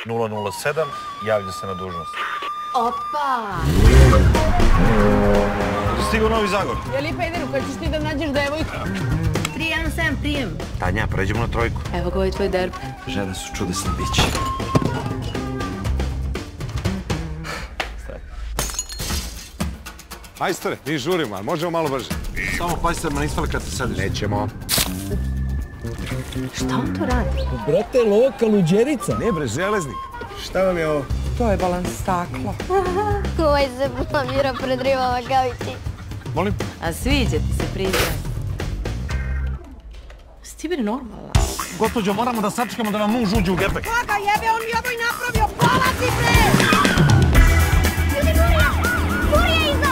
007, javlja se na dužnost. Opa! Stigo Novi Zagor. Je li pederu, kad ćeš ti da nađeš devojku? 317 prijem. Tanja, pređemo na trojku. Evo ga ovaj tvoj derb. Žene su čudesno biće. Majstore, mi žurimo, ali možemo malo brže. Samo pazite da me ne ispali kad se sediš. Nećemo. Šta on to radi? Brate, lovaka luđerica. Ne bre, železnik. Šta vam je ovo? To je balans stakla. Ovaj se blamira pred ribama kao i ti. Molim? A sviđa ti se priznaj. Si ti bili normalna? Gospođo, moramo da sačekamo da nam muž uđe u gepek. Koga jebe, on mi ovo i napravio, polazi bre! Ljudi, Burija iza!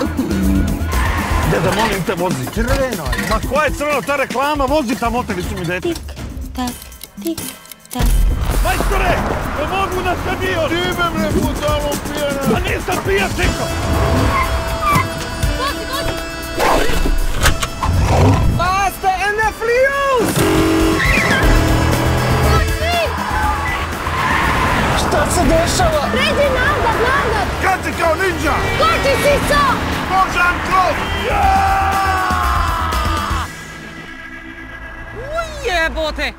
Deda, molim te, vozi. Crveno je. Ma koja je crveno, ta reklama, vozi tamo, otevi su mi dete. Tak, tik, tak. Majstore, pomogu na stadion! Žive bre, budalo pijena! Pa nisam pijan, čekao! Vozi, vozi! Basta, Eneflius! Vozi! Šta se dešava? Pređi nazad! Kad si kao ninja! Koči sico! Božan krov! Jebote!